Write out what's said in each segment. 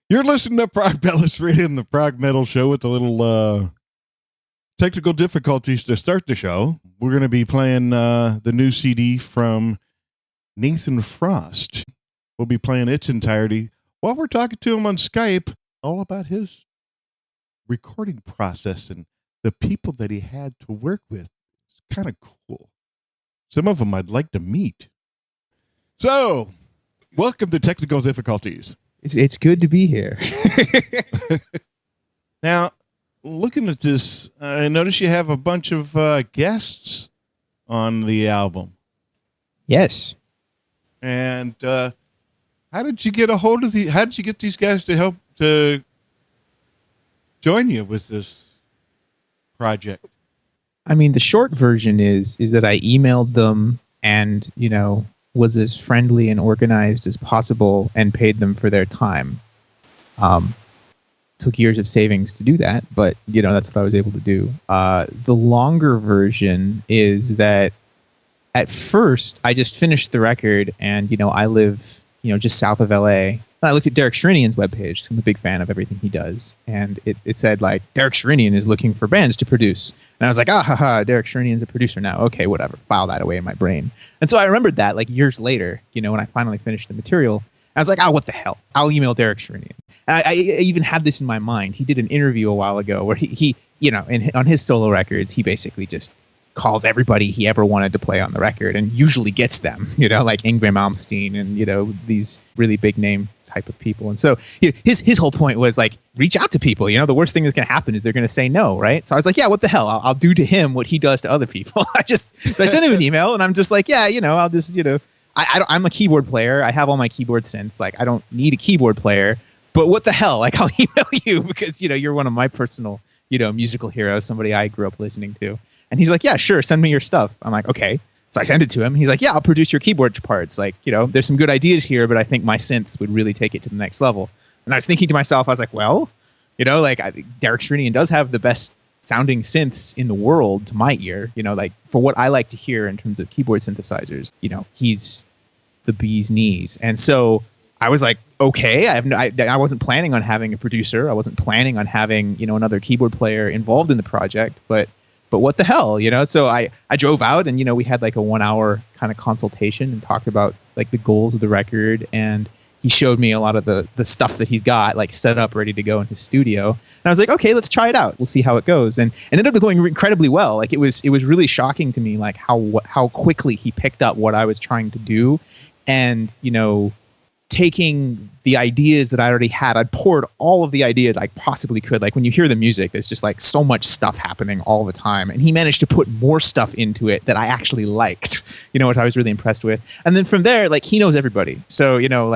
You're listening to ProgPalace Radio and the Prog Metal Show with a little technical difficulties to start the show. We're going to be playing the new CD from Nathan Frost. We'll be playing its entirety while we're talking to him on Skype, all about his recording process and the people that he had to work with. It's kind of cool. Some of them I'd like to meet. So, welcome to Technical Difficulties. It's good to be here. Now, looking at this, I notice you have a bunch of guests on the album. Yes. And how did you get a hold of how did you get these guys to help to join you with this project? I mean, the short version is that I emailed them and, was as friendly and organized as possible and paid them for their time. Took years of savings to do that, but that's what I was able to do. The longer version is that at first I just finished the record, and I live just south of LA. And I looked at Derek Sherinian's webpage because I'm a big fan of everything he does, and it said like Derek Sherinian is looking for bands to produce. And I was like, Derek Sherinian's a producer now. Okay, whatever. File that away in my brain. And so I remembered that like years later, when I finally finished the material. I was like, what the hell? I'll email Derek Sherinian. And I even had this in my mind. He did an interview a while ago where he on his solo records, he basically just calls everybody he ever wanted to play on the record and usually gets them, like Yngwie Malmsteen and, these really big name type of people. And so his whole point was like, reach out to people. The worst thing that's going to happen is they're going to say no, right? So I was like, what the hell? I'll do to him what he does to other people. So I sent him an email and I'm just like, I'll just, I'm a keyboard player. I have all my keyboard synths. Like, I don't need a keyboard player, but what the hell? Like, I'll email you because, you're one of my personal, musical heroes, somebody I grew up listening to. And he's like, yeah, sure, send me your stuff. I'm like, okay. So I sent it to him. He's like, yeah, I'll produce your keyboard parts. Like, there's some good ideas here, but I think my synths would really take it to the next level. And I was thinking to myself, I was like, well, Derek Sherinian does have the best sounding synths in the world to my ear. Like for what I like to hear in terms of keyboard synthesizers, he's the bee's knees. And so I was like, okay, I wasn't planning on having a producer. I wasn't planning on having, another keyboard player involved in the project, but what the hell, So I drove out and, we had like a 1 hour kind of consultation and talked about like the goals of the record. And he showed me a lot of the stuff that he's got like set up, ready to go in his studio. And I was like, okay, let's try it out. We'll see how it goes. And it ended up going incredibly well. Like it was really shocking to me, like how quickly he picked up what I was trying to do. And, taking the ideas that I already had, I'd poured all of the ideas I possibly could. Like when you hear the music, there's just like so much stuff happening all the time. And he managed to put more stuff into it that I actually liked, which I was really impressed with. And then from there, like he knows everybody. So, everybody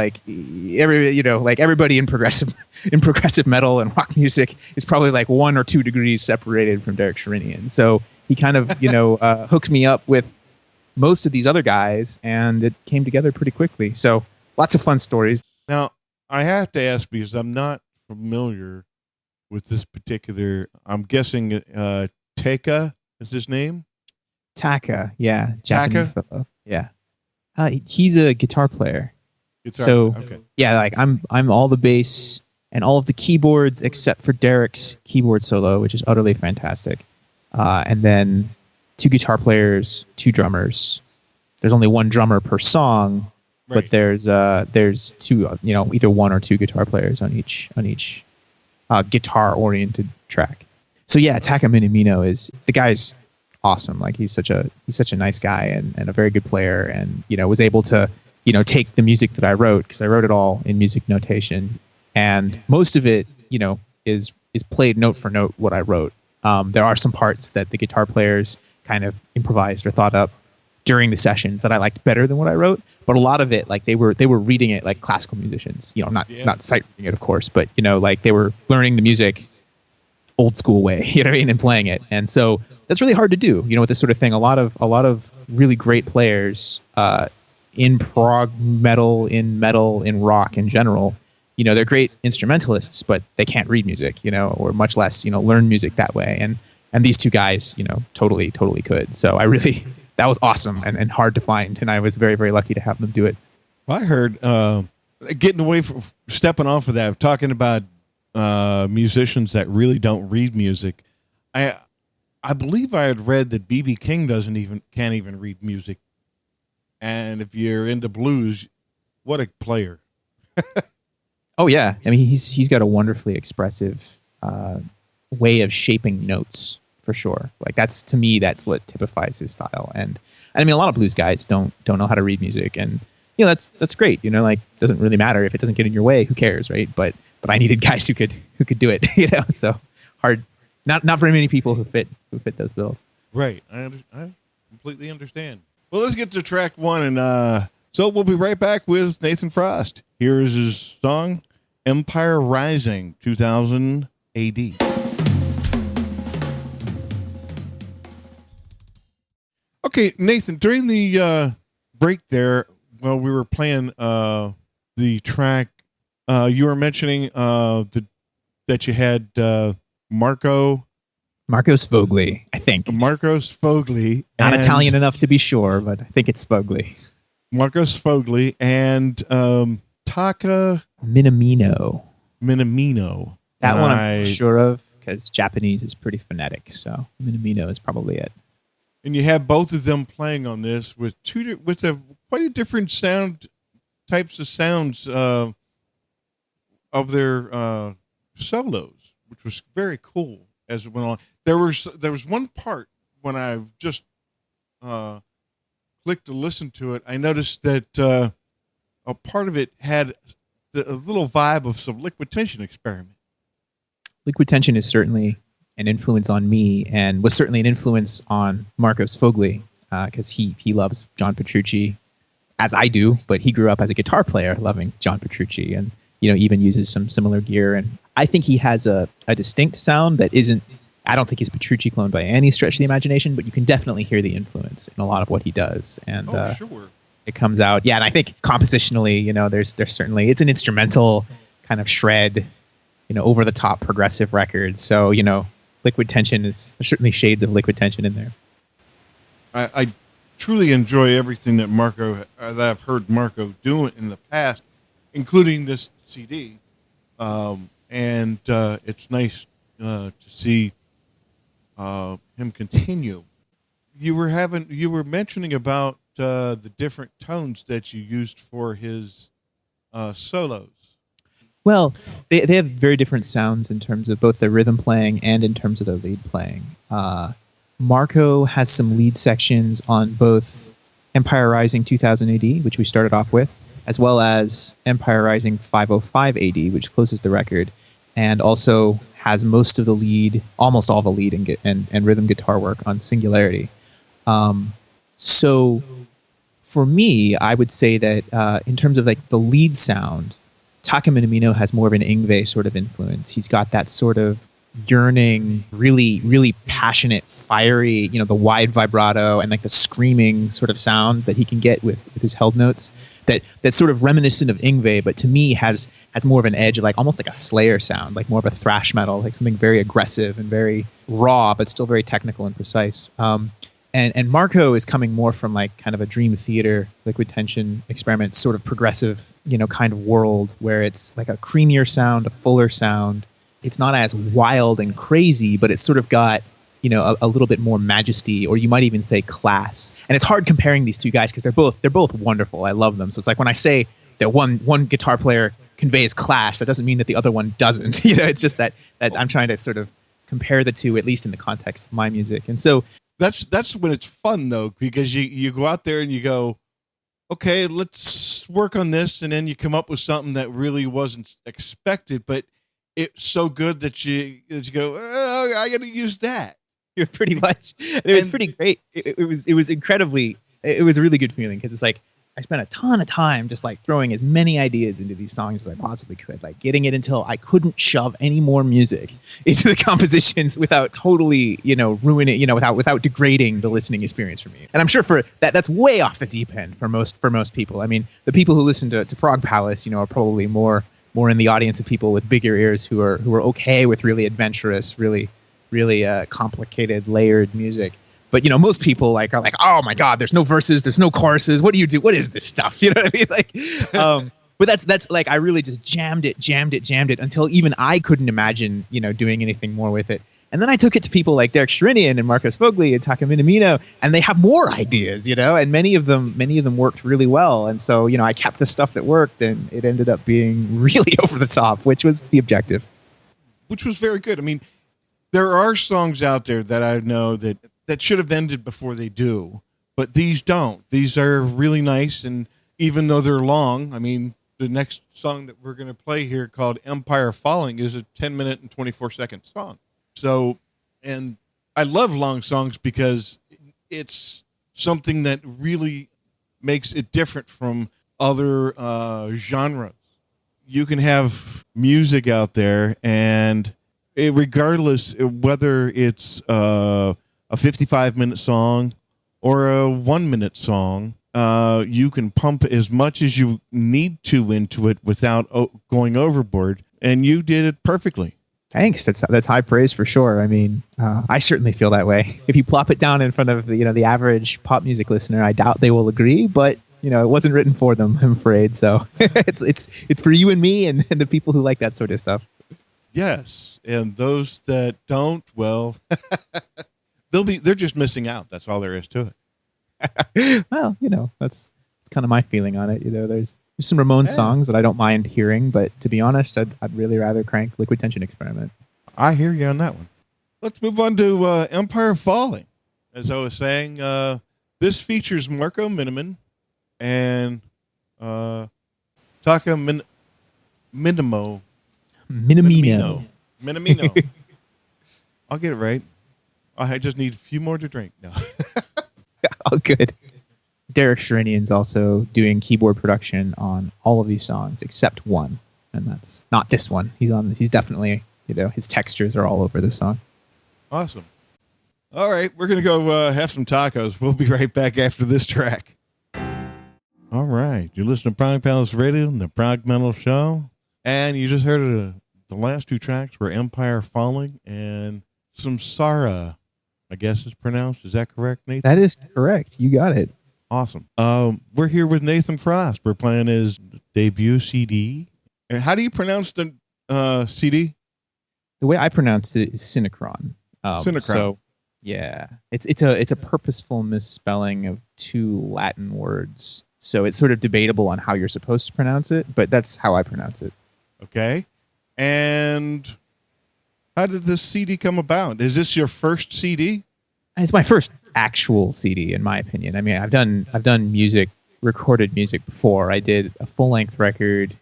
in progressive metal and rock music is probably like 1 or 2 degrees separated from Derek Sherinian. So he kind of, hooked me up with most of these other guys and it came together pretty quickly. So lots of fun stories. Now, I have to ask because I'm not familiar with this particular. I'm guessing Taka is his name? Taka, yeah. Japanese Taka? Fellow. Yeah. He's a guitar player. Okay. Yeah, like I'm all the bass and all of the keyboards except for Derek's keyboard solo, which is utterly fantastic. And then 2 guitar players, 2 drummers. There's only 1 drummer per song. Right. But there's 2, either 1 or 2 guitar players on each guitar-oriented track. So yeah, Taka Minamino the guy's awesome. Like he's such a nice guy and a very good player, and was able to take the music that I wrote, because I wrote it all in music notation, and most of it is played note for note what I wrote. There are some parts that the guitar players kind of improvised or thought up during the sessions that I liked better than what I wrote. But a lot of it, like they were reading it like classical musicians, not sight reading it, of course, but like they were learning the music old school way, and playing it. And so that's really hard to do, with this sort of thing. A lot of really great players in prog metal, in rock in general, they're great instrumentalists, but they can't read music, or much less, learn music that way. And these 2 guys, totally could. So that was awesome and hard to find. And I was very, very lucky to have them do it. I heard getting away from stepping off of that, talking about musicians that really don't read music. I believe I had read that B.B. King can't even read music. And if you're into blues, what a player. Oh yeah, I mean he's got a wonderfully expressive way of shaping notes for sure. Like that's what typifies his style. And I mean a lot of blues guys don't know how to read music, and you know that's great. You know, like doesn't really matter if it doesn't get in your way. Who cares, right? But I needed guys who could do it. You know, so hard. Not very many people who fit those bills. Right, I completely understand. Well, let's get to track one, and so we'll be right back with Nathan Frost. Here is his song, Empire Rising, 2000 AD. Okay, Nathan, during the break there, while we were playing the track, you were mentioning that you had Marco Sfogli, I think. Marco Sfogli. Not Italian enough to be sure, but I think it's Sfogli. Marco Sfogli and Taka Minamino. That one I'm sure of because Japanese is pretty phonetic, so Minamino is probably it. And you have both of them playing on this with quite a different types of sounds of their solos, which was very cool as it went on. There was one part when I just clicked to listen to it, I noticed that a part of it had a little vibe of some Liquid Tension experiment. Liquid Tension is certainly an influence on me and was certainly an influence on Marco Sfogli because he loves John Petrucci, as I do, but he grew up as a guitar player loving John Petrucci and, you know, even uses some similar gear. And I think he has a distinct sound that isn't, I don't think he's Petrucci clone by any stretch of the imagination, but you can definitely hear the influence in a lot of what he does. And sure. It comes out. Yeah, and I think compositionally, you know, there's certainly, it's an instrumental kind of shred, you know, over the top progressive record. So, you know, Liquid Tension there's certainly shades of Liquid Tension in there. I truly enjoy everything that I've heard Marco do in the past, including this CD. And it's nice to see him continue. You were mentioning about the different tones that you used for his solos. Well, they have very different sounds in terms of both their rhythm playing and in terms of their lead playing. Marco has some lead sections on both Empire Rising 2000 AD, which we started off with, as well as Empire Rising 505 AD, which closes the record, and also has most of the lead, almost all the lead and rhythm guitar work on Singularity. So for me, I would say that in terms of like the lead sound, Taka Minamino has more of an Yngwie sort of influence. He's got that sort of yearning, really, really passionate, fiery, you know, the wide vibrato and like the screaming sort of sound that he can get with his held notes. That's sort of reminiscent of Yngwie, but to me has more of an edge, like almost like a Slayer sound, like more of a thrash metal, like something very aggressive and very raw, but still very technical and precise. And Marco is coming more from like kind of a Dream Theater, Liquid Tension experiment, sort of progressive, you know, kind of world where it's like a creamier sound, a fuller sound. It's not as wild and crazy, but it's sort of got, you know, a little bit more majesty, or you might even say class. And it's hard comparing these two guys because they're both wonderful. I love them. So it's like when I say that one guitar player conveys class, that doesn't mean that the other one doesn't. You know, it's just that I'm trying to sort of compare the two, at least in the context of my music. And so that's when it's fun though, because you go out there and you go, okay, let's work on this, and then you come up with something that really wasn't expected, but it's so good that you go, oh, I got to use that. Pretty much. And it was pretty great. It was a really good feeling because it's like I spent a ton of time just like throwing as many ideas into these songs as I possibly could, like getting it until I couldn't shove any more music into the compositions without totally, you know, ruining, you know, without degrading the listening experience for me. And I'm sure for that's way off the deep end for most people. I mean, the people who listen to ProgPalace, you know, are probably more in the audience of people with bigger ears who are okay with really adventurous, really complicated, layered music. But, you know, most people are like, oh my God, there's no verses, there's no choruses. What do you do? What is this stuff? You know what I mean? Like, But that's like I really just jammed it until even I couldn't imagine, doing anything more with it. And then I took it to people like Derek Sherinian and Marco Sfogli and Taka Minamino, and they have more ideas, and many of them worked really well. And so, I kept the stuff that worked, and it ended up being really over the top, which was the objective. Which was very good. I mean, there are songs out there that I know that should have ended before they do, but these don't. These are really nice, and even though they're long, I mean, the next song that we're going to play here called Empire Falling is a 10-minute and 24-second song. So, and I love long songs because it's something that really makes it different from other genres. You can have music out there, and regardless whether it's a 55-minute song or a 1-minute song, you can pump as much as you need to into it without going overboard, and you did it perfectly. Thanks. That's high praise for sure. I mean, I certainly feel that way. If you plop it down in front of the average pop music listener, I doubt they will agree. But it wasn't written for them, I'm afraid. So it's for you and me and the people who like that sort of stuff. Yes, and those that don't, well, they're just missing out. That's all there is to it. Well, that's kind of my feeling on it. There's some Ramones songs that I don't mind hearing, but to be honest, I'd really rather crank Liquid Tension Experiment. I hear you on that one. Let's move on to Empire Falling. As I was saying, this features Marco Minnemann and Taka Minamino. I'll get it right. I just need a few more to drink. No. Oh, good. Derek Sherinian's also doing keyboard production on all of these songs except one, and that's not this one. He's definitely, his textures are all over this song. Awesome. All right, we're gonna go have some tacos. We'll be right back after this track. All right, you're listening to ProgPalace Radio and the Prog Metal Show, and you just heard the last two tracks were Empire Falling and Samsaara, I guess it's pronounced. Is that correct, Nathan? That is correct. You got it. Awesome. We're here with Nathan Frost. We're playing his debut CD. And how do you pronounce the CD? The way I pronounce it is synecron. Synecron. So, yeah, it's a purposeful misspelling of two Latin words. So it's sort of debatable on how you're supposed to pronounce it, but that's how I pronounce it. Okay. And how did this CD come about? Is this your first CD? It's my first actual CD, in my opinion. I mean, I've done recorded music before. I did a full-length record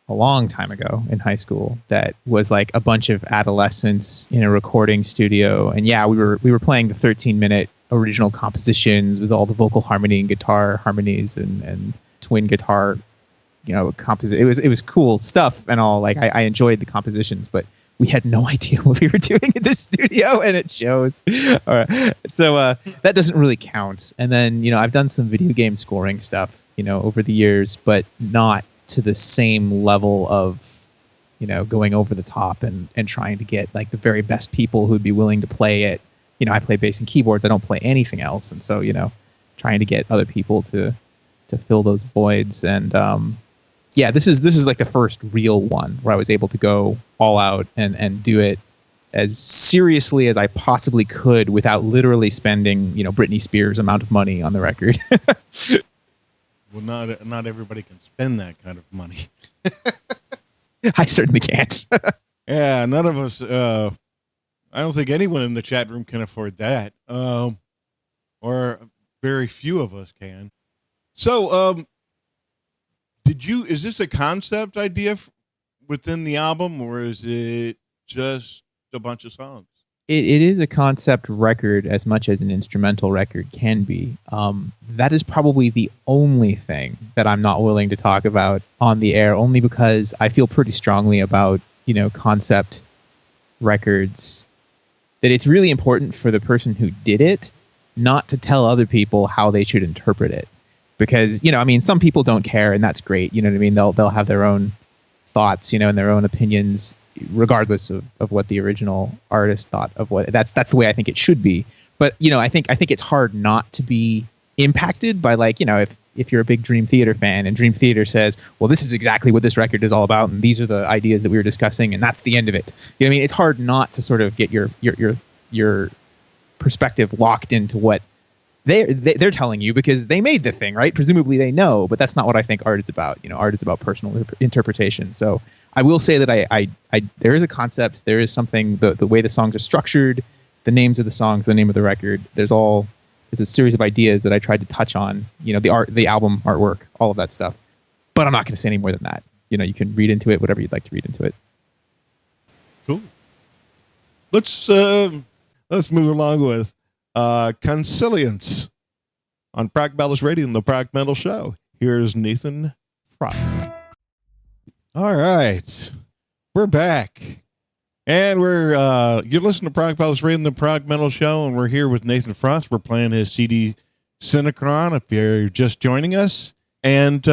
a long time ago in high school that was like a bunch of adolescents in a recording studio. And yeah, we were playing the 13-minute original compositions with all the vocal harmony and guitar harmonies and twin guitar, it was cool stuff and all. Like I enjoyed the compositions, but we had no idea what we were doing in the studio, and it shows. So that doesn't really count. And then, I've done some video game scoring stuff, over the years, but not to the same level of, going over the top and trying to get like the very best people who'd be willing to play it. I play bass and keyboards. I don't play anything else. And so, trying to get other people to fill those voids. And yeah, this is like the first real one where I was able to go all out and do it as seriously as I possibly could without literally spending, Britney Spears amount of money on the record. Well, not everybody can spend that kind of money. I certainly can't. Yeah, none of us. I don't think anyone in the chat room can afford that, or very few of us can. So, is this a concept idea within the album, or is it just a bunch of songs? It is a concept record as much as an instrumental record can be. That is probably the only thing that I'm not willing to talk about on the air, only because I feel pretty strongly about, concept records, that it's really important for the person who did it not to tell other people how they should interpret it. Because, some people don't care, and that's great. You know what I mean? They'll have their own thoughts, and their own opinions, regardless of what the original artist thought of what. That's the way I think it should be. But, I think it's hard not to be impacted by, like, if if you're a big Dream Theater fan and Dream Theater says, well, this is exactly what this record is all about, and these are the ideas that we were discussing, and that's the end of it. You know what I mean? It's hard not to sort of get your perspective locked into what they're telling you, because they made the thing, right? Presumably they know, but that's not what I think art is about. You know, art is about personal interpretation. So I will say that I there is a concept, there is something, the way the songs are structured, the names of the songs, the name of the record, there's a series of ideas that I tried to touch on, you know, the art, the album artwork, all of that stuff. But I'm not going to say any more than that. You know, you can read into it, whatever you'd like to read into it. Cool. Let's move along with Consilience on ProgPalace Radio and the Prog Metal Show. Here's Nathan Frost. All right, we're back, and you're listening to ProgPalace Radio and the Prog Metal Show, and we're here with Nathan Frost. We're playing his CD Synecron. If you're just joining us, and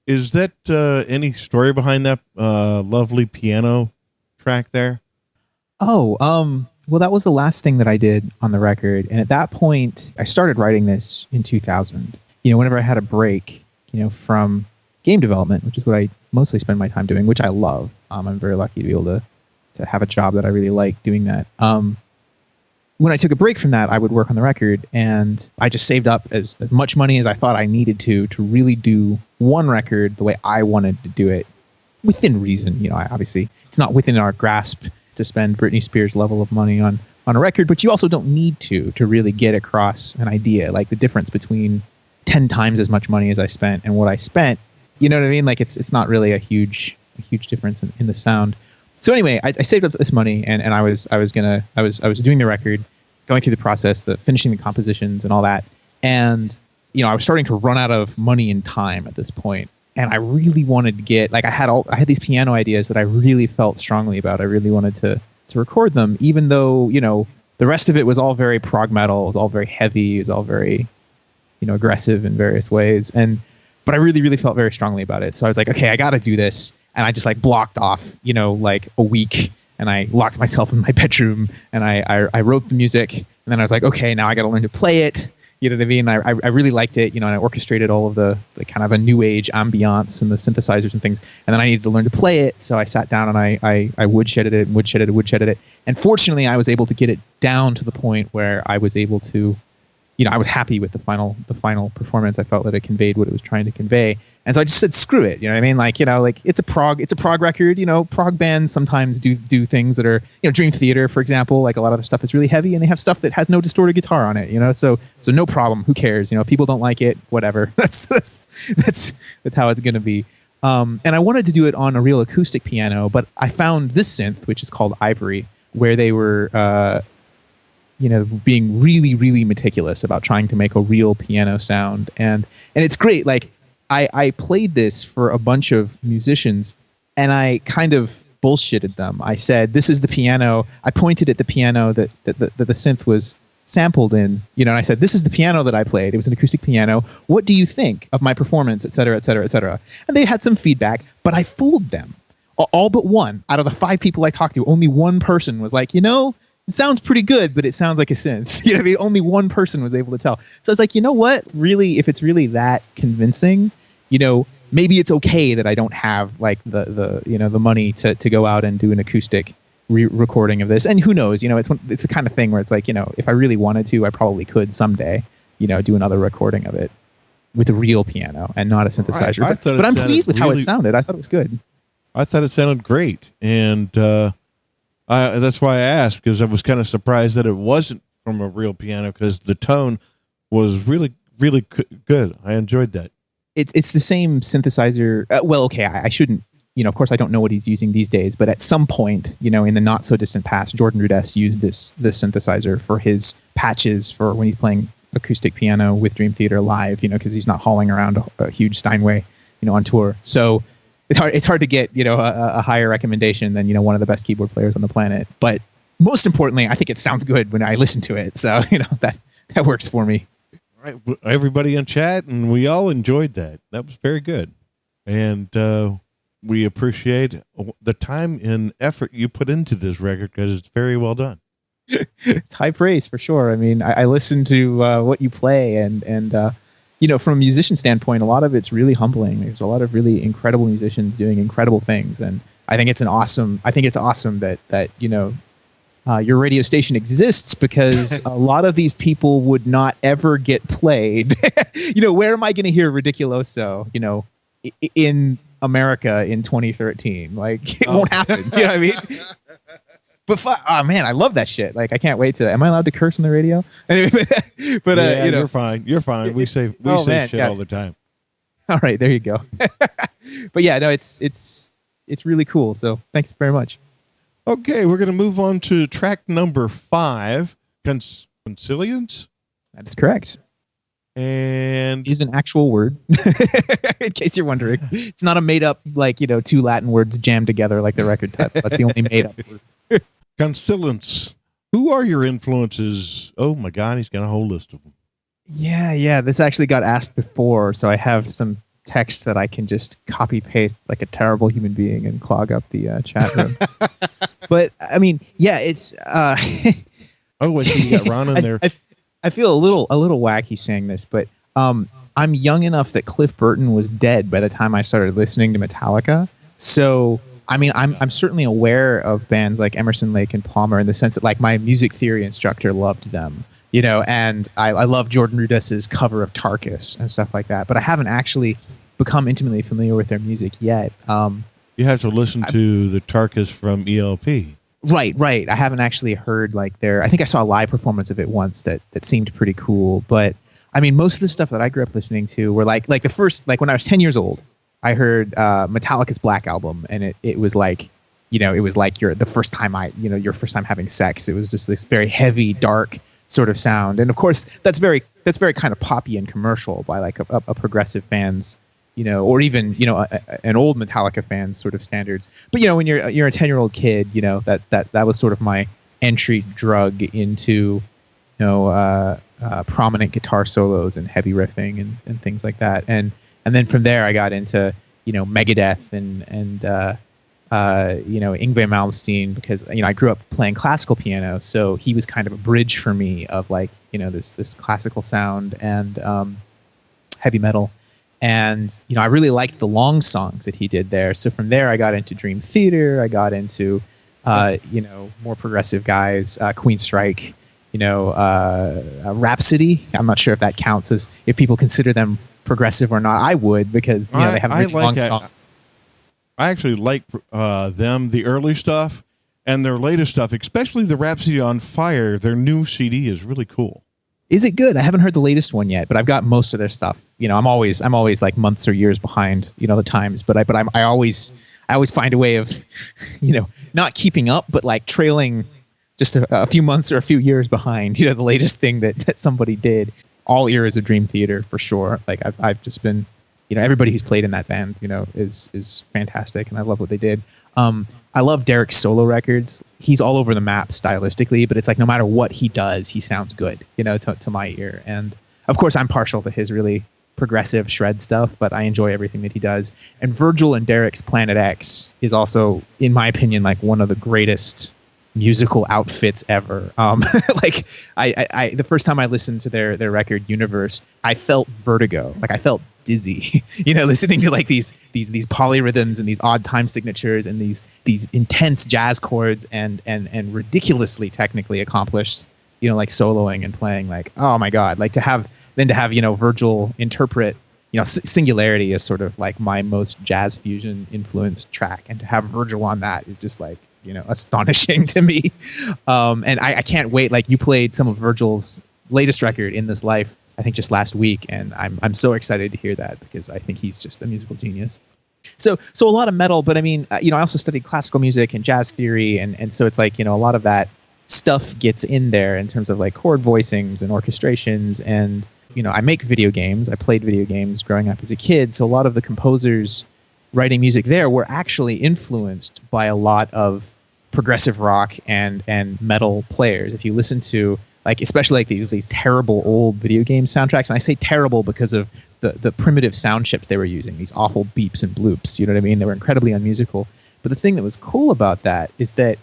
is that any story behind that lovely piano track there? Oh, well, that was the last thing that I did on the record. And at that point, I started writing this in 2000. You know, whenever I had a break, you know, from game development, which is what I mostly spend my time doing, which I love. I'm very lucky to be able to have a job that I really like doing that. When I took a break from that, I would work on the record, and I just saved up as much money as I thought I needed to really do one record the way I wanted to do it, within reason. You know, obviously, it's not within our grasp to spend Britney Spears' level of money on a record, but you also don't need to really get across an idea. Like the difference between 10 times as much money as I spent and what I spent, you know what I mean? Like it's not really a huge difference in the sound. So anyway, I saved up this money, and I was doing the record, going through the process, finishing the compositions and all that. And, you know, I was starting to run out of money and time at this point. And I really wanted to get, like, I had these piano ideas that I really felt strongly about. I really wanted to record them, even though, you know, the rest of it was all very prog metal. It was all very heavy. It was all very, you know, aggressive in various ways. But I really, really felt very strongly about it. So I was like, okay, I got to do this. And I just like blocked off, you know, like a week, and I locked myself in my bedroom, and I wrote the music, and then I was like, okay, now I got to learn to play it. You know what I mean? I really liked it, you know, and I orchestrated all of the kind of the new age ambiance and the synthesizers and things. And then I needed to learn to play it. So I sat down and I woodshedded it. And fortunately, I was able to get it down to the point where I was able to, you know, I was happy with the final performance. I felt that it conveyed what it was trying to convey. And so I just said, screw it. You know what I mean? Like, you know, like it's a prog record. You know, prog bands sometimes do things that are, you know, Dream Theater, for example, like a lot of the stuff is really heavy, and they have stuff that has no distorted guitar on it, you know? So no problem. Who cares? You know, people don't like it, whatever. That's how it's going to be. And I wanted to do it on a real acoustic piano, but I found this synth, which is called Ivory, where they were, you know, being really, really meticulous about trying to make a real piano sound. And it's great. Like, I played this for a bunch of musicians, and I kind of bullshitted them. I said, this is the piano. I pointed at the piano that the synth was sampled in, you know, and I said, this is the piano that I played. It was an acoustic piano. What do you think of my performance, et cetera, et cetera, et cetera? And they had some feedback, but I fooled them. All but one. Out of the 5 people I talked to, only one person was like, you know, it sounds pretty good, but it sounds like a synth. You know what I mean? Only one person was able to tell. So I was like, you know what? Really, if it's really that convincing, you know, maybe it's okay that I don't have like the you know, the money to go out and do an acoustic recording of this. And who knows, you know, it's the kind of thing where it's like, you know, if I really wanted to, I probably could someday, you know, do another recording of it with a real piano and not a synthesizer. But I'm pleased with how it sounded. I thought it was good. I thought it sounded great, and that's why I asked, because I was kind of surprised that it wasn't from a real piano, because the tone was really, really good. I enjoyed that. It's the same synthesizer. Well, okay, I shouldn't, you know, of course I don't know what he's using these days, but at some point, you know, in the not so distant past, Jordan Rudess used this synthesizer for his patches for when he's playing acoustic piano with Dream Theater live, you know, because he's not hauling around a huge Steinway, you know, on tour. So it's hard to get, you know, a higher recommendation than, you know, one of the best keyboard players on the planet. But most importantly, I think it sounds good when I listen to it. So, you know, that works for me. Right, everybody in chat, and we all enjoyed that. That was very good, and we appreciate the time and effort you put into this record, because it's very well done. It's high praise for sure. I mean, I listen to what you play, and you from a musician standpoint, a lot of it's really humbling. There's a lot of really incredible musicians doing incredible things, and I think it's awesome that your radio station exists, because a lot of these people would not ever get played. Where am I going to hear Ridiculoso, in America in 2013? Like, it won't happen. You know what I mean? But oh man, I love that shit. Like, I can't wait to. Am I allowed to curse on the radio? Anyway, but yeah, you're fine. You're fine. We say shit all the time. All right, there you go. But yeah, no, it's really cool. So thanks very much. Okay, we're gonna move on to track number 5, Consilience. That is correct. And is an actual word, in case you're wondering. It's not a made up, like, 2 Latin words jammed together like the record title. That's the only made up word. Consilience. Who are your influences? Oh my God, he's got a whole list of them. Yeah. This actually got asked before, so I have some text that I can just copy paste like a terrible human being and clog up the chat room. But I mean, yeah, it's. Oh, wait, you got Ron in there. I feel a little wacky saying this, but I'm young enough that Cliff Burton was dead by the time I started listening to Metallica. So I mean, I'm certainly aware of bands like Emerson, Lake, and Palmer in the sense that, like, my music theory instructor loved them, and I love Jordan Rudess's cover of Tarkus and stuff like that. But I haven't actually become intimately familiar with their music yet. You have to listen to the Tarkus from ELP. Right. I haven't actually heard I think I saw a live performance of it once that seemed pretty cool. But I mean, most of the stuff that I grew up listening to were like the first, like when I was 10 years old, I heard Metallica's Black Album, and it was like, it was like your first time having sex. It was just this very heavy, dark sort of sound. And of course, that's very kind of poppy and commercial by like a progressive fan's, or even, an old Metallica fan's sort of standards. But, when you're a 10-year-old kid, that was sort of my entry drug into, prominent guitar solos and heavy riffing and things like that. And then from there I got into, Megadeth and Yngwie Malmsteen, because, I grew up playing classical piano. So he was kind of a bridge for me of like, this classical sound and heavy metal. And, I really liked the long songs that he did there. So from there, I got into Dream Theater. I got into, more progressive guys, Queensryche, Rhapsody. I'm not sure if that counts as, if people consider them progressive or not. I would, because, they have really long songs. I actually like them, the early stuff, and their latest stuff, especially the Rhapsody on Fire. Their new CD is really cool. Is it good? I haven't heard the latest one yet, but I've got most of their stuff. I'm always like months or years behind, the times. But I always find a way of, not keeping up, but like trailing just a few months or a few years behind, the latest thing that somebody did. All eras of Dream Theater for sure. Like I've just been, everybody who's played in that band, is fantastic, and I love what they did. I love Derek's solo records. He's all over the map stylistically, but it's like no matter what he does, he sounds good, to my ear. And of course, I'm partial to his really progressive shred stuff, but I enjoy everything that he does. And Virgil and Derek's PlanetX is also, in my opinion, like one of the greatest musical outfits ever. Like I the first time I listened to their record Universe, I felt vertigo. Like I felt dizzy, listening to like these polyrhythms and these odd time signatures and these intense jazz chords and ridiculously technically accomplished, like soloing and playing. Like, oh my God, like to have Virgil interpret, Singularity is sort of like my most jazz fusion influenced track, and to have Virgil on that is just like, astonishing to me. And I can't wait. Like, you played some of Virgil's latest record, In This Life, I think just last week, and I'm so excited to hear that, because I think he's just a musical genius. So a lot of metal, but I mean, I also studied classical music and jazz theory, and so it's like, a lot of that stuff gets in there in terms of like chord voicings and orchestrations. And I make video games. I played video games growing up as a kid, so a lot of the composers writing music there were actually influenced by a lot of progressive rock and metal players. If you listen to, like, especially like these terrible old video game soundtracks, and I say terrible because of the primitive sound chips they were using, these awful beeps and bloops, you know what I mean? They were incredibly unmusical. But the thing that was cool about that is that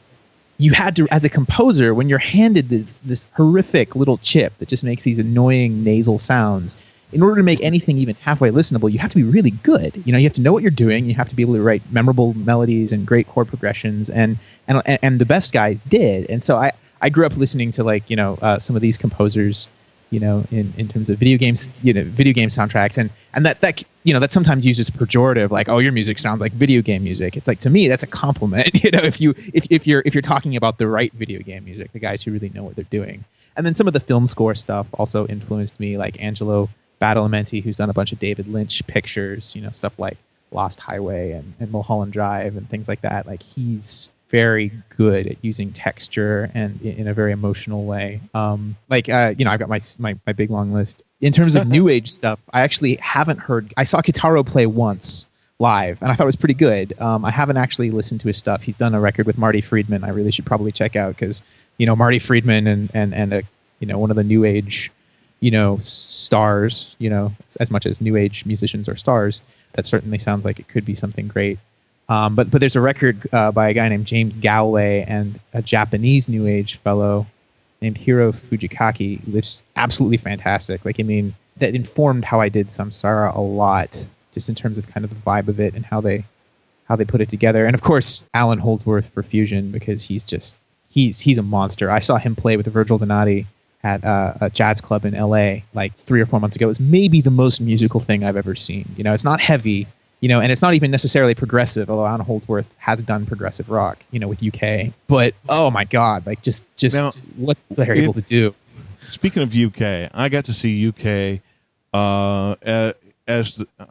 you had to, as a composer, when you're handed this horrific little chip that just makes these annoying nasal sounds, in order to make anything even halfway listenable, you have to be really good. You have to know what you're doing. You have to be able to write memorable melodies and great chord progressions, and the best guys did. And so I grew up listening to some of these composers, in terms of video games, video game soundtracks, and that sometimes used as pejorative, like, oh, your music sounds like video game music. It's like, to me, that's a compliment. If you're talking about the right video game music, the guys who really know what they're doing. And then some of the film score stuff also influenced me, like Angelo Badalamenti, who's done a bunch of David Lynch pictures, stuff like Lost Highway and Mulholland Drive and things like that. Like, he's very good at using texture and in a very emotional way. I've got my big long list. In terms of new age stuff, I actually haven't heard. I saw Kitaro play once live, and I thought it was pretty good. I haven't actually listened to his stuff. He's done a record with Marty Friedman. I really should probably check out, because Marty Friedman and one of the new age stars. As much as new age musicians are stars, that certainly sounds like it could be something great. But there's a record by a guy named James Galloway and a Japanese new age fellow named Hiro Fujikaki. It's absolutely fantastic. That informed how I did Samsaara a lot, just in terms of kind of the vibe of it and how they put it together. And of course, Allan Holdsworth for fusion, because he's a monster. I saw him play with Virgil Donati at a jazz club in LA like 3 or 4 months ago. It was maybe the most musical thing I've ever seen. It's not heavy, and it's not even necessarily progressive, although Allan Holdsworth has done progressive rock, with UK. But oh my God, just now, what they're able to do. Speaking of UK, I got to see UK I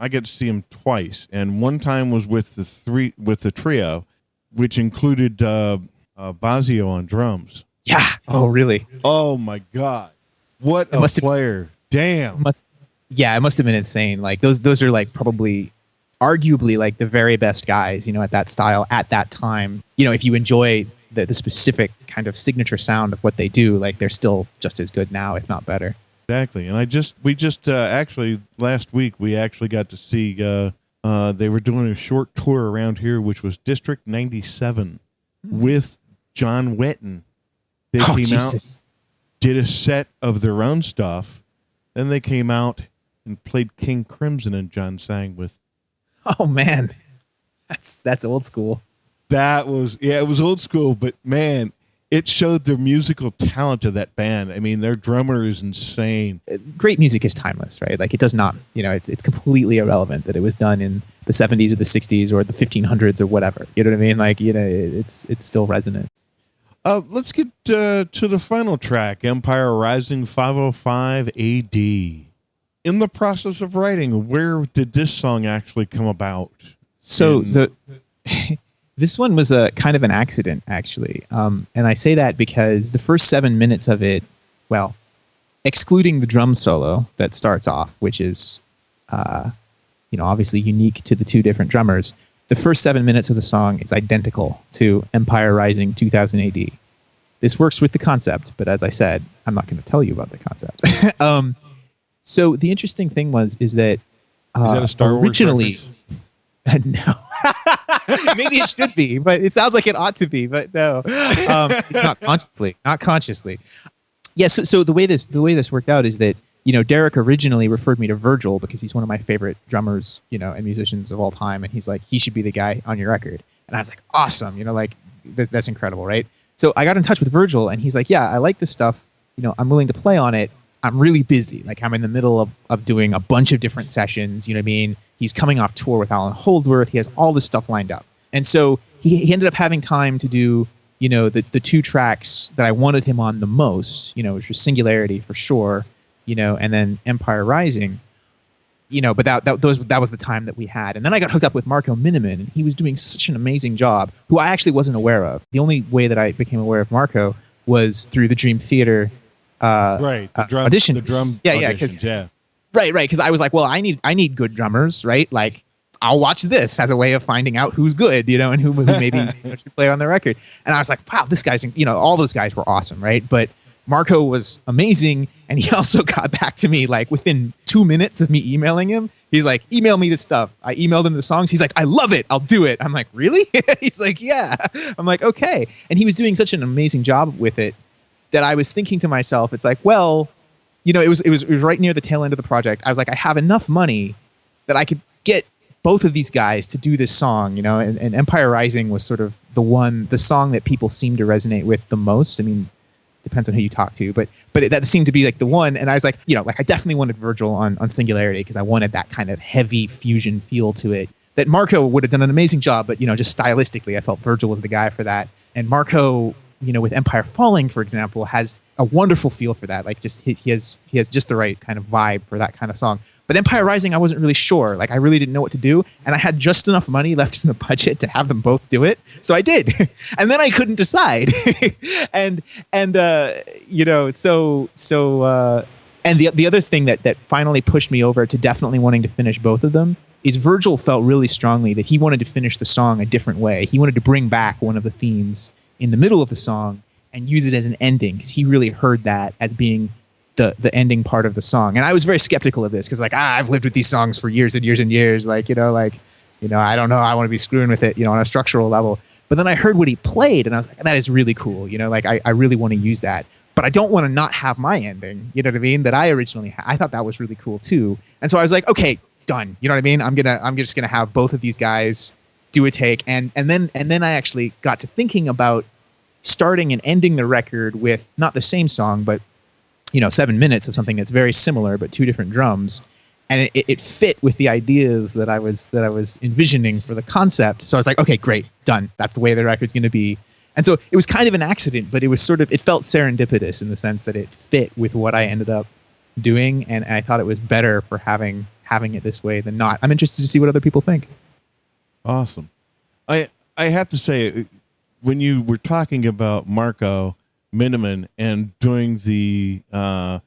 got to see him twice, and one time was with the trio, which included Bozzio on drums. Yeah. Oh, really? Oh my God! What a player! Damn. It must have been insane. Like those are like probably, arguably, like the very best guys, at that style at that time. If you enjoy the specific kind of signature sound of what they do, like they're still just as good now, if not better. Exactly. And we just actually last week we actually got to see they were doing a short tour around here, which was District 97 with John Wetton. They came out, did a set of their own stuff, then they came out and played King Crimson, and John sang with. Oh man, that's old school. It was old school, but man, it showed the musical talent of that band. I mean, their drummer is insane. Great music is timeless, right? Like, it does not, it's completely irrelevant that it was done in the 70s or the 60s or the 1500s or whatever. You know what I mean? Like, it's still resonant. Let's get to the final track, Empire Rising 505 AD. In the process of writing, where did this song actually come about? So this one was a kind of an accident, actually. And I say that because the first 7 minutes of it, well, excluding the drum solo that starts off, which is, obviously unique to the two different drummers, the first 7 minutes of the song is identical to Empire Rising 2000 AD. This works with the concept, but as I said, I'm not going to tell you about the concept. So the interesting thing is that, a Star Wars originally, no, maybe it should be, but it sounds like it ought to be, but no, not consciously. Yeah. So the way this worked out is that, Derek originally referred me to Virgil because he's one of my favorite drummers, and musicians of all time, and he's like, he should be the guy on your record. And I was like, awesome, that's incredible, right? So I got in touch with Virgil, and he's like, yeah, I like this stuff. I'm willing to play on it. I'm really busy. Like, I'm in the middle of doing a bunch of different sessions. You know what I mean? He's coming off tour with Allan Holdsworth. He has all this stuff lined up. And so he ended up having time to do, the two tracks that I wanted him on the most, which was Singularity for sure, and then Empire Rising, but that was the time that we had. And then I got hooked up with Marco Minnemann, and he was doing such an amazing job, who I actually wasn't aware of. The only way that I became aware of Marco was through the Dream Theater audition. The drum auditions, yeah. Right, because I was like, well, I need good drummers, right? Like, I'll watch this as a way of finding out who's good, and who maybe should play on the record. And I was like, wow, this guy's, all those guys were awesome, right? But Marco was amazing, and he also got back to me like within 2 minutes of me emailing him. He's like, email me this stuff. I emailed him the songs. He's like, I love it. I'll do it. I'm like, really? He's like, yeah. I'm like, okay. And he was doing such an amazing job with it that I was thinking to myself, it's like, well, it was right near the tail end of the project. I was like, I have enough money that I could get both of these guys to do this song, and Empire Rising was sort of the song that people seem to resonate with the most. I mean, depends on who you talk to, but that seemed to be like the one. And I was like, I definitely wanted Virgil on Singularity because I wanted that kind of heavy fusion feel to it that Marco would have done an amazing job. But, just stylistically, I felt Virgil was the guy for that. And Marco, with Empire Falling, for example, has a wonderful feel for that. Like just he has just the right kind of vibe for that kind of song. But Empire Rising, I wasn't really sure. Like I really didn't know what to do, and I had just enough money left in the budget to have them both do it. So I did, and then I couldn't decide. and the other thing that finally pushed me over to definitely wanting to finish both of them is Virgil felt really strongly that he wanted to finish the song a different way. He wanted to bring back one of the themes in the middle of the song and use it as an ending because he really heard that as being the ending part of the song. And I was very skeptical of this because I've lived with these songs for years and years and years. I don't know. I want to be screwing with it, on a structural level. But then I heard what he played and I was like, that is really cool. I really want to use that, but I don't want to not have my ending. You know what I mean? That I originally had. I thought that was really cool too. And so I was like, okay, done. You know what I mean? I'm just going to have both of these guys do a take. And then I actually got to thinking about starting and ending the record with not the same song, but 7 minutes of something that's very similar but two different drums, and it fit with the ideas that I was envisioning for the concept. So I was like, okay, great, done. That's the way the record's going to be. And so it was kind of an accident, but it was it felt serendipitous in the sense that it fit with what I ended up doing, and I thought it was better for having it this way than not. I'm interested to see what other people think. Awesome. I have to say, when you were talking about Marco Minnemann and doing the drum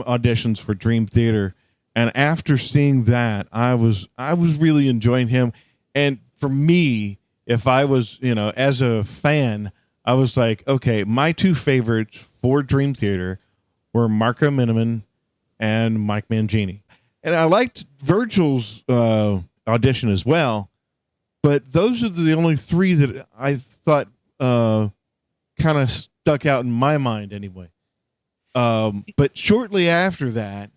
auditions for Dream Theater, and after seeing that, I was really enjoying him. And for me, if I was as a fan, I was like, okay, my two favorites for Dream Theater were Marco Minnemann and Mike Mangini, and I liked Virgil's audition as well. But those are the only three that I thought kind of stuck out in my mind anyway. But shortly after that,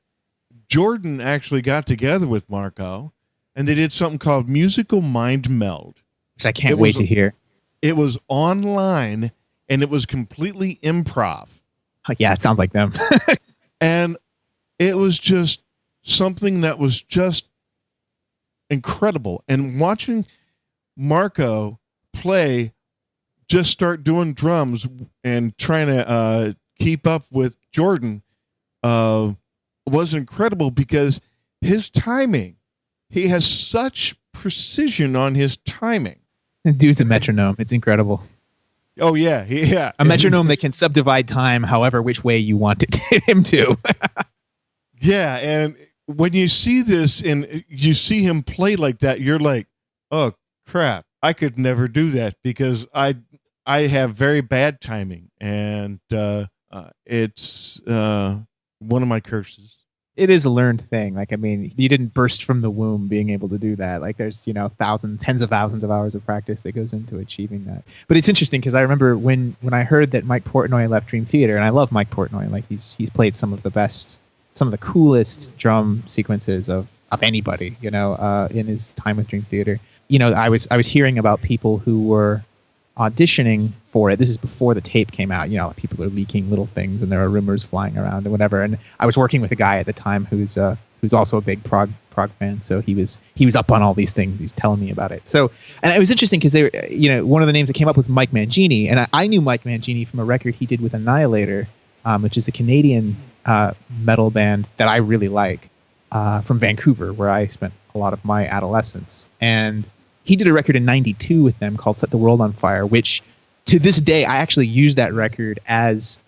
Jordan actually got together with Marco, and they did something called Musical Mind Meld. Which I can't wait to hear. It was online, and it was completely improv. Oh, yeah, it sounds like them. And it was just something that was just incredible. And watching Marco play, just start doing drums and trying to keep up with Jordan was incredible because his timing, he has such precision on his timing. Dude's a metronome. It's incredible. Oh, yeah. Yeah. A metronome that can subdivide time however which way you want him to. Yeah, and when you see this and you see him play like that, you're like, oh, crap. I could never do that because I have very bad timing, and it's one of my curses. It is a learned thing. You didn't burst from the womb being able to do that. There's, thousands, tens of thousands of hours of practice that goes into achieving that. But it's interesting because I remember when I heard that Mike Portnoy left Dream Theater, and I love Mike Portnoy. He's played some of the coolest drum sequences of anybody, in his time with Dream Theater. I was hearing about people who were auditioning for it. This is before the tape came out. People are leaking little things, and there are rumors flying around and whatever. And I was working with a guy at the time who's also a big prog fan. So he was up on all these things. He's telling me about it. So, and it was interesting because they were, one of the names that came up was Mike Mangini, and I knew Mike Mangini from a record he did with Annihilator, which is a Canadian metal band that I really like, from Vancouver, where I spent a lot of my adolescence. And he did a record in '92 with them called Set the World on Fire, which to this day, I actually use that record as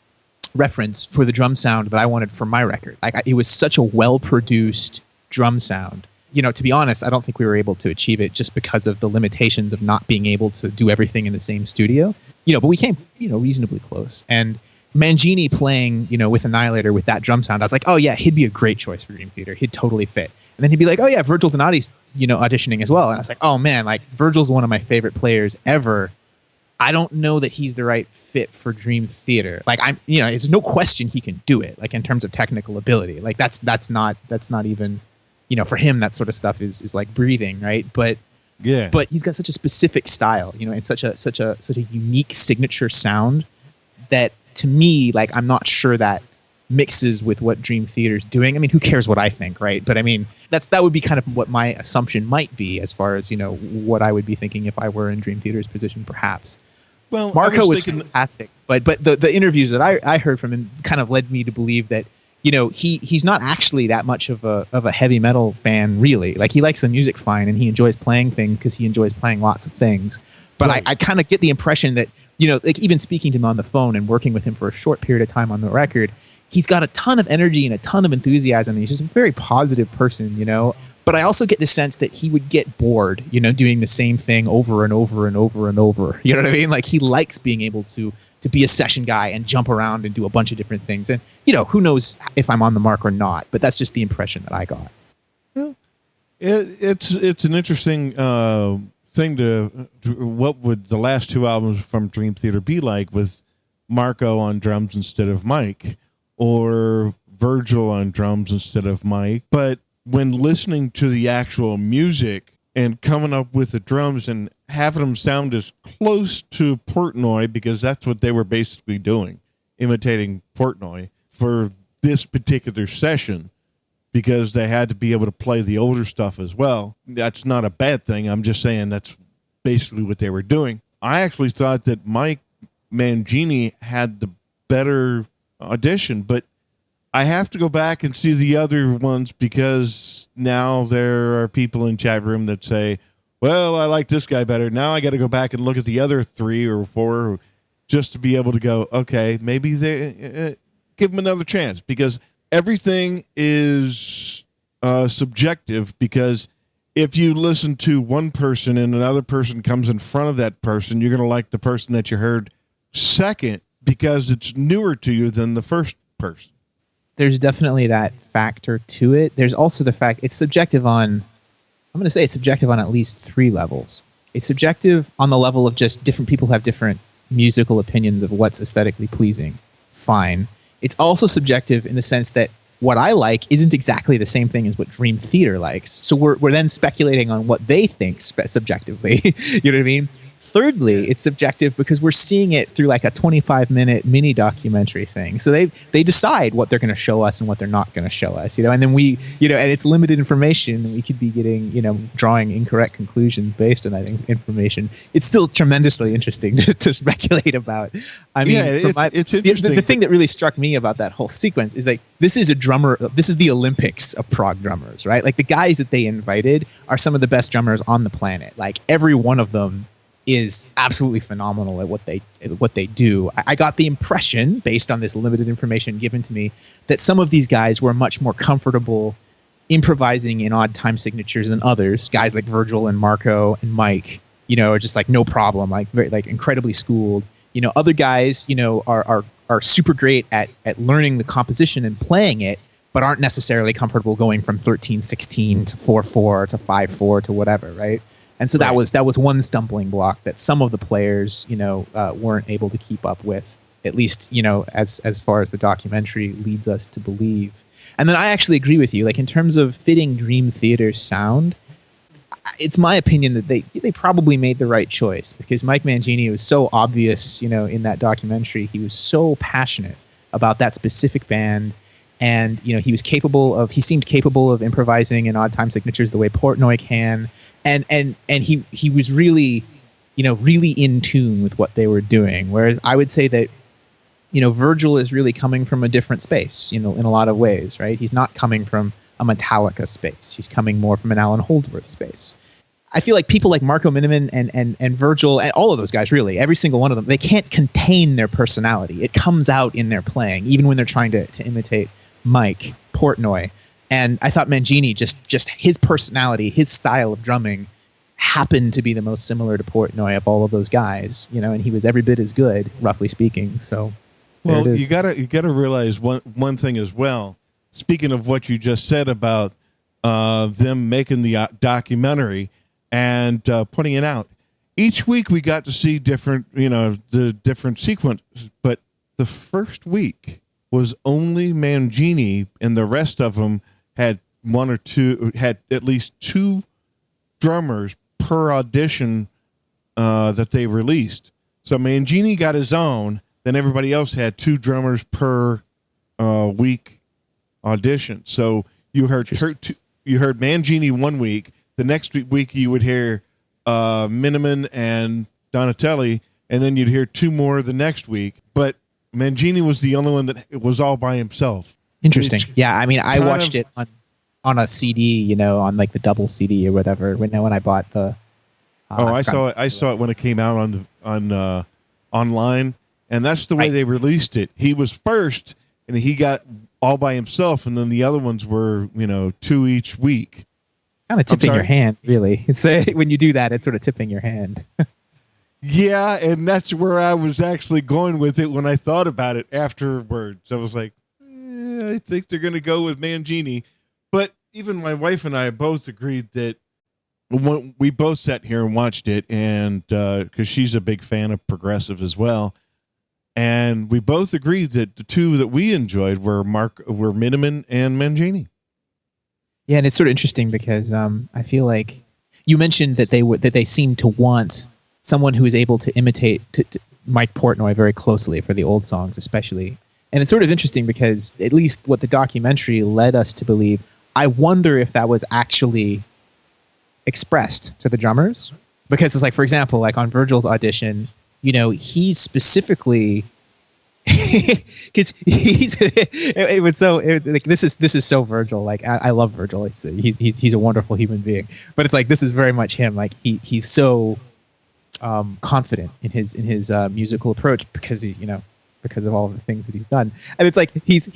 reference for the drum sound that I wanted for my record. It was such a well-produced drum sound. To be honest, I don't think we were able to achieve it just because of the limitations of not being able to do everything in the same studio. But we came, reasonably close. And Mangini playing, with Annihilator with that drum sound, I was like, oh yeah, he'd be a great choice for Dream Theater. He'd totally fit. And then he'd be like, oh yeah, Virgil Donati's, auditioning as well. And I was like, oh man, Virgil's one of my favorite players ever. I don't know that he's the right fit for Dream Theater. Like it's no question he can do it. Like in terms of technical ability, like that's not even, for him that sort of stuff is like breathing, right? But he's got such a specific style, and such a unique signature sound that to me, like I'm not sure that mixes with what Dream Theater's doing. I mean, who cares what I think, right? But I mean, that would be kind of what my assumption might be as far as what I would be thinking if I were in Dream Theater's position, perhaps. Well, Marco was fantastic, but the interviews that I heard from him kind of led me to believe that he's not actually that much of a heavy metal fan, really. Like he likes the music fine and he enjoys playing things because he enjoys playing lots of things. But right. I kind of get the impression that like even speaking to him on the phone and working with him for a short period of time on the record, he's got a ton of energy and a ton of enthusiasm. And he's just a very positive person, But I also get the sense that he would get bored, doing the same thing over and over and over and over. You know what I mean? Like he likes being able to be a session guy and jump around and do a bunch of different things. And, who knows if I'm on the mark or not, but that's just the impression that I got. Well, it's an interesting thing to what would the last two albums from Dream Theater be like with Marco on drums instead of Mike, or Virgil on drums instead of Mike. But when listening to the actual music and coming up with the drums and having them sound as close to Portnoy, because that's what they were basically doing, imitating Portnoy for this particular session, because they had to be able to play the older stuff as well. That's not a bad thing. I'm just saying that's basically what they were doing. I actually thought that Mike Mangini had the better audition, but I have to go back and see the other ones because now there are people in chat room that say, well, I like this guy better. Now I got to go back and look at the other 3 or 4 just to be able to go, okay, maybe they give them another chance, because everything is subjective. Because if you listen to one person and another person comes in front of that person, you're going to like the person that you heard second because it's newer to you than the first person. There's definitely that factor to it. There's also the fact it's subjective on, I'm going to say it's subjective on at least 3 levels. It's subjective on the level of just different people have different musical opinions of what's aesthetically pleasing. Fine. It's also subjective in the sense that what I like isn't exactly the same thing as what Dream Theater likes. So we're then speculating on what they think subjectively. You know what I mean? Thirdly, it's subjective because we're seeing it through like a 25-minute mini documentary thing. So they decide what they're going to show us and what they're not going to show us, and then we, and it's limited information. We could be getting, drawing incorrect conclusions based on that information. It's still tremendously interesting to speculate about. I mean, it's interesting. The thing that really struck me about that whole sequence is like, this is the Olympics of prog drummers, right? Like the guys that they invited are some of the best drummers on the planet. Like every one of them is absolutely phenomenal at what they do. I got the impression, based on this limited information given to me, that some of these guys were much more comfortable improvising in odd time signatures than others. Guys like Virgil and Marco and Mike, are just like no problem, like very like incredibly schooled. Other guys, are super great at learning the composition and playing it, but aren't necessarily comfortable going from 13/16 to 4/4 to 5/4 to whatever, right? And so that was one stumbling block that some of the players, weren't able to keep up with, at least, as far as the documentary leads us to believe. And then I actually agree with you, like in terms of fitting Dream Theater's sound, it's my opinion that they probably made the right choice, because Mike Mangini was so obvious, in that documentary. He was so passionate about that specific band. And, he seemed capable of improvising in odd time signatures the way Portnoy can. And he was really, really in tune with what they were doing. Whereas I would say that, Virgil is really coming from a different space, in a lot of ways, right? He's not coming from a Metallica space. He's coming more from an Allan Holdsworth space. I feel like people like Marco Minamino and Virgil, and all of those guys, really, every single one of them, they can't contain their personality. It comes out in their playing, even when they're trying to imitate Mike, Portnoy. And I thought Mangini, just his personality, his style of drumming happened to be the most similar to Portnoy of all of those guys, and he was every bit as good, roughly speaking. So, well, you gotta realize one thing as well. Speaking of what you just said about them making the documentary and putting it out, each week we got to see different, the different sequences. But the first week was only Mangini, and the rest of them had at least two drummers per audition that they released. So Mangini got his own, then everybody else had two drummers per week audition. So you heard Mangini one week. The next week you would hear Minnemann and Donatelli, and then you'd hear two more the next week. But Mangini was the only one that was all by himself. Interesting. Yeah, I mean, I watched it on a CD, on like the double CD or whatever. When I bought the. I saw it. I saw it when it came out on online, and that's the way they released it. He was first, and he got all by himself, and then the other ones were, two each week. Kind of tipping your hand, really. It's when you do that, it's sort of tipping your hand. Yeah, and that's where I was actually going with it when I thought about it afterwards. I was like, I think they're going to go with Mangini. But even my wife and I both agreed that when we both sat here and watched it, and because she's a big fan of progressive as well, and we both agreed that the two that we enjoyed were Minnemann and Mangini. Yeah, and it's sort of interesting because I feel like you mentioned that they seem to want someone who is able to imitate Mike Portnoy very closely for the old songs, especially. And it's sort of interesting because at least what the documentary led us to believe, I wonder if that was actually expressed to the drummers. Because it's like, for example, like on Virgil's audition, he's specifically because this is so Virgil. Like I love Virgil. He's a wonderful human being. But it's like this is very much him. Like he's so confident in his musical approach because because of all of the things that he's done. And it's like he's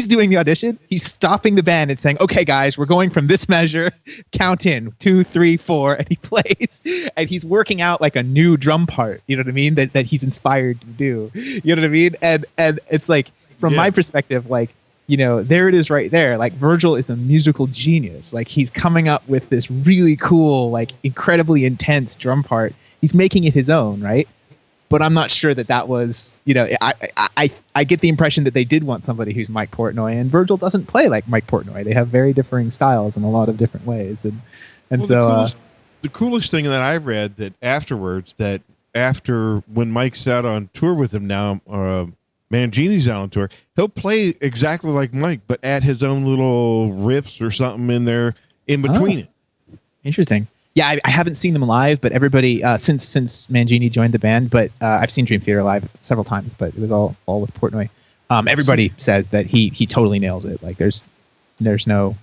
doing the audition, he's stopping the band and saying, okay guys, we're going from this measure, count in 2, 3, 4, and he plays, and he's working out like a new drum part, you know what I mean, that he's inspired to do, you know what I mean. And it's like from my perspective, like, there it is right there. Like Virgil is a musical genius. Like he's coming up with this really cool, like incredibly intense drum part. He's making it his own, right? But I'm not sure that was, I get the impression that they did want somebody who's Mike Portnoy, and Virgil doesn't play like Mike Portnoy. They have very differing styles in a lot of different ways. The coolest thing that I read that afterwards, that after when Mike's out on tour with him now, Mangini's out on tour, he'll play exactly like Mike, but add his own little riffs or something in there in between it. Interesting. Yeah, I haven't seen them live, but everybody since Mangini joined the band. But I've seen Dream Theater live several times, but it was all with Portnoy. Everybody says that he totally nails it. Like there's no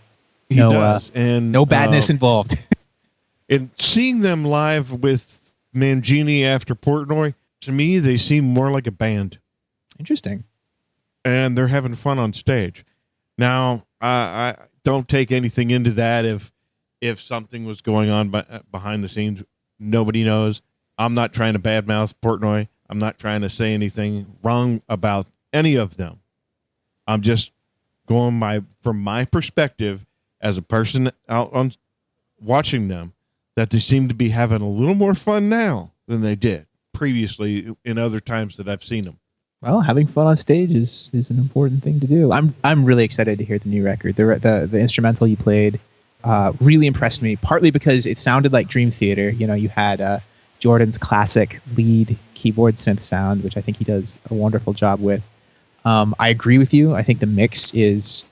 badness involved. And seeing them live with Mangini after Portnoy, to me they seem more like a band. Interesting. And they're having fun on stage. Now I don't take anything into that if something was going on behind the scenes. Nobody knows. I'm not trying to badmouth Portnoy. I'm not trying to say anything wrong about any of them. I'm just going from my perspective as a person out on watching them, that they seem to be having a little more fun now than they did previously in other times that I've seen them. Well, having fun on stage is an important thing to do. I'm really excited to hear the new record. The instrumental you played really impressed me, partly because it sounded like Dream Theater. You had Jordan's classic lead keyboard synth sound, which I think he does a wonderful job with. I agree with you. I think the mix is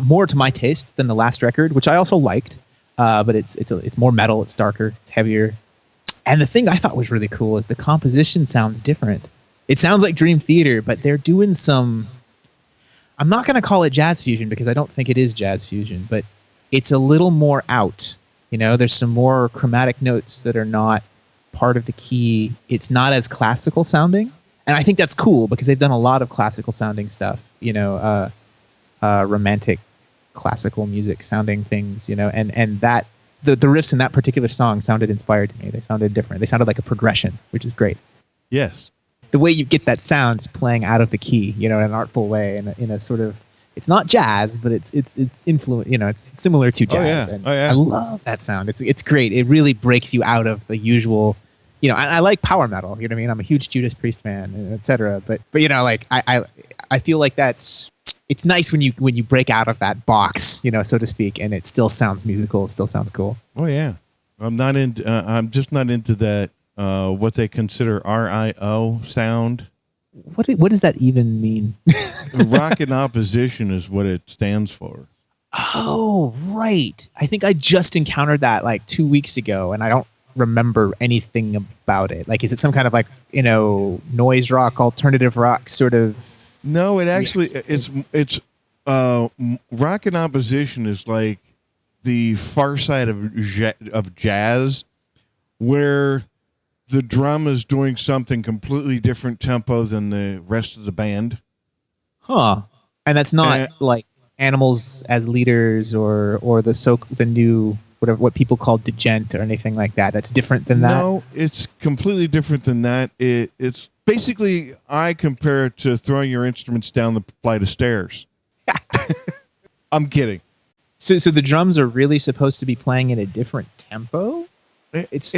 more to my taste than the last record, which I also liked. But it's more metal, it's darker, it's heavier. And the thing I thought was really cool is the composition sounds different. It sounds like Dream Theater, but they're doing some, I'm not going to call it jazz fusion because I don't think it is jazz fusion, but it's a little more out. There's some more chromatic notes that are not part of the key. It's not as classical sounding. And I think that's cool because they've done a lot of classical sounding stuff, romantic classical music sounding things, and that the riffs in that particular song sounded inspired to me. They sounded different. They sounded like a progression, which is great. Yes. The way you get that sound is playing out of the key, in an artful way, in a sort of, it's not jazz, but it's influence, it's similar to jazz. Oh, yeah. I love that sound. It's great. It really breaks you out of the usual I like power metal. You know what I mean? I'm a huge Judas Priest fan, etc. But like I feel like it's nice when you break out of that box, so to speak, and it still sounds musical. It still sounds cool. Oh yeah, I'm just not into that. What they consider RIO sound. What does that even mean? Rock in opposition is what it stands for. Oh, right. I think I just encountered that like 2 weeks ago, and I don't remember anything about it. Like, is it some kind of like, noise rock, alternative rock sort of? No, it actually, it's rock in opposition is like the far side of jazz, where the drum is doing something completely different tempo than the rest of the band. Huh. And that's not like Animals as Leaders or the new what people call djent or anything like that. That's different than that. No, it's completely different than that. It's basically, I compare it to throwing your instruments down the flight of stairs. I'm kidding. So the drums are really supposed to be playing in a different tempo? It's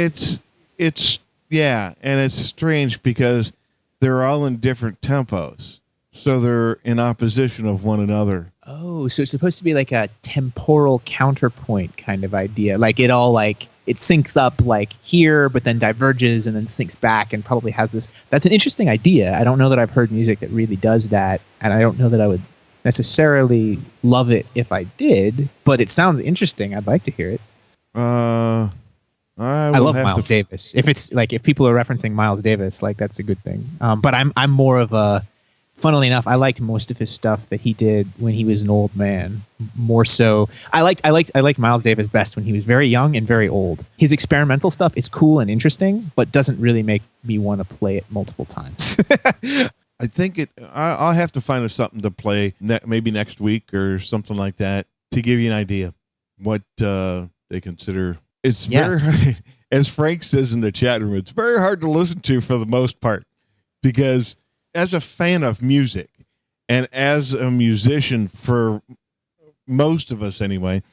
yeah, and it's strange because they're all in different tempos. So they're in opposition of one another. Oh, so it's supposed to be like a temporal counterpoint kind of idea. Like it all it syncs up like here, but then diverges and then syncs back and probably has this. That's an interesting idea. I don't know that I've heard music that really does that. And I don't know that I would necessarily love it if I did, but it sounds interesting. I'd like to hear it. I love Miles Davis. If people are referencing Miles Davis, like that's a good thing. But I'm more of a, funnily enough, I liked most of his stuff that he did when he was an old man. More so, I liked Miles Davis best when he was very young and very old. His experimental stuff is cool and interesting, but doesn't really make me want to play it multiple times. I think I'll have to find something to play maybe next week or something like that to give you an idea what they consider. It's very hard, as Frank says in the chat room, it's very hard to listen to for the most part, because as a fan of music and as a musician, for most of us anyway,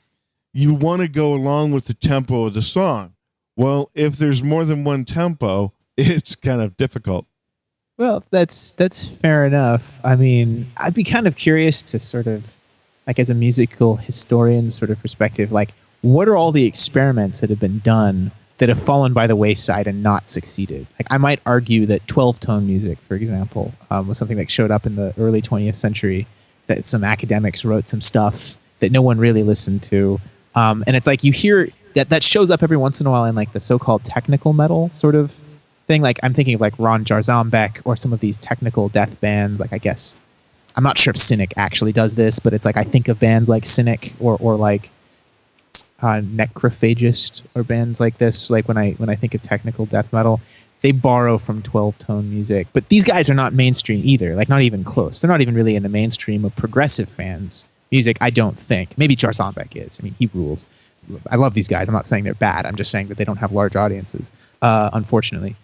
you want to go along with the tempo of the song. Well, if there's more than one tempo, it's kind of difficult. Well, that's fair enough. I mean, I'd be kind of curious to sort of, like, as a musical historian sort of perspective, like, what are all the experiments that have been done that have fallen by the wayside and not succeeded? Like, I might argue that 12-tone music, for example, was something that showed up in the early 20th century, that some academics wrote some stuff that no one really listened to. And it's like you hear that shows up every once in a while in like the so-called technical metal sort of thing. Like I'm thinking of like Ron Jarzombek or some of these technical death bands. Like I guess, I'm not sure if Cynic actually does this, but it's like I think of bands like Cynic or like Necrophagist or bands like this. Like when I think of technical death metal, they borrow from 12-tone music. But these guys are not mainstream either. Like not even close. They're not even really in the mainstream of progressive fans' music, I don't think. Maybe Jarzombek is. I mean, he rules. I love these guys. I'm not saying they're bad. I'm just saying that they don't have large audiences, unfortunately.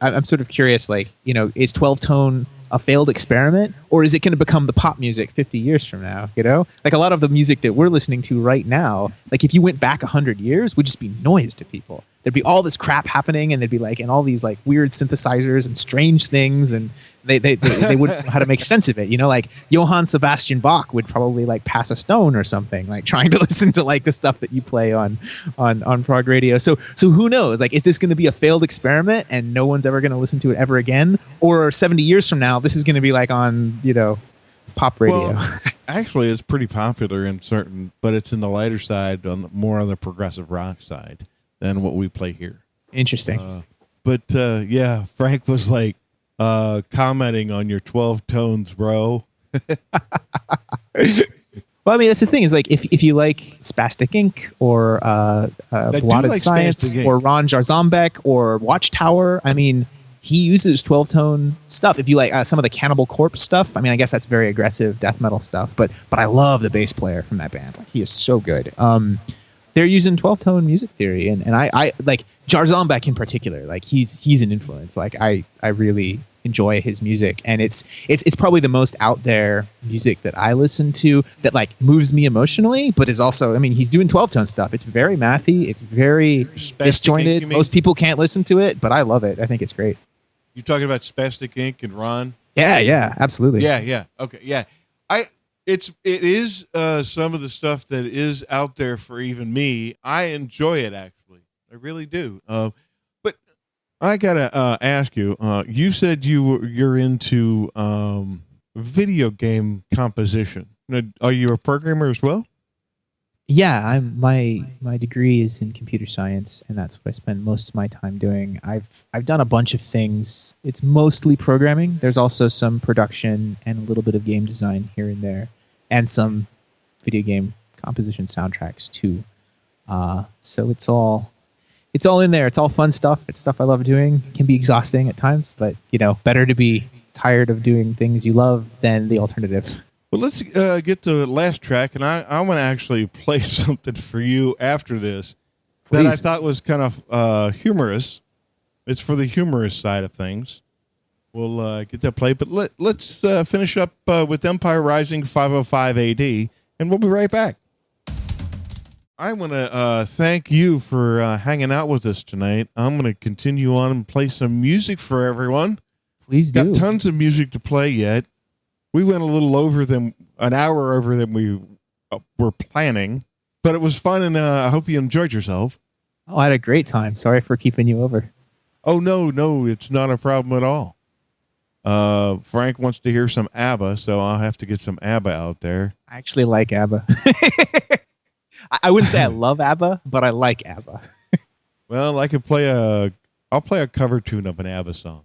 I'm sort of curious, like, is 12-tone a failed experiment, or is it going to become the pop music 50 years from now? Like a lot of the music that we're listening to right now, like if you went back 100 years, would just be noise to people. There'd be all this crap happening, and they'd be like, and all these like weird synthesizers and strange things, and they wouldn't know how to make sense of it. Like Johann Sebastian Bach would probably like pass a stone or something, like trying to listen to like the stuff that you play on prog radio. So who knows? Like, is this going to be a failed experiment and no one's ever going to listen to it ever again? Or 70 years from now, this is going to be like on, pop radio? Well, actually, it's pretty popular in certain, but it's in the lighter side, more on the progressive rock side than what we play here. Interesting. But Frank was like commenting on your 12 tones, bro. Well, I mean, that's the thing is like if you like Spastic Inc. or Blotted like Science or Ron Jarzombek or Watchtower, I mean, he uses 12-tone stuff. If you like some of the Cannibal Corpse stuff, I mean, I guess that's very aggressive death metal stuff. But I love the bass player from that band. Like, he is so good. They're using 12-tone music theory, and I like Jarzombek in particular. Like he's an influence. Like I really enjoy his music. And it's probably the most out there music that I listen to that like moves me emotionally, but is also, I mean, he's doing 12-tone stuff. It's very mathy. It's very disjointed. Most people can't listen to it, but I love it. I think it's great. You talking about Spastic Inc. and Ron? Yeah, absolutely. Yeah. Okay, yeah. It is some of the stuff that is out there for even me. I enjoy it, actually. I really do. But I gotta ask you. You said you're into video game composition. Now, are you a programmer as well? Yeah, my degree is in computer science, and that's what I spend most of my time doing. I've done a bunch of things. It's mostly programming. There's also some production and a little bit of game design here and there, and some video game composition soundtracks too. So it's all in there. It's all fun stuff. It's stuff I love doing. It can be exhausting at times, but better to be tired of doing things you love than the alternative. Well, let's get to the last track, and I want to actually play something for you after this that I thought was kind of humorous. It's for the humorous side of things. We'll get that played, but let's finish up with Empire Rising 505 AD, and we'll be right back. I want to thank you for hanging out with us tonight. I'm going to continue on and play some music for everyone. Please do. Got tons of music to play yet. We went a little an hour over than we were planning, but it was fun, and I hope you enjoyed yourself. Oh, I had a great time. Sorry for keeping you over. Oh, no, it's not a problem at all. Frank wants to hear some ABBA, so I'll have to get some ABBA out there. I actually like ABBA. I wouldn't say I love ABBA, but I like ABBA. Well, I'll play a cover tune of an ABBA song.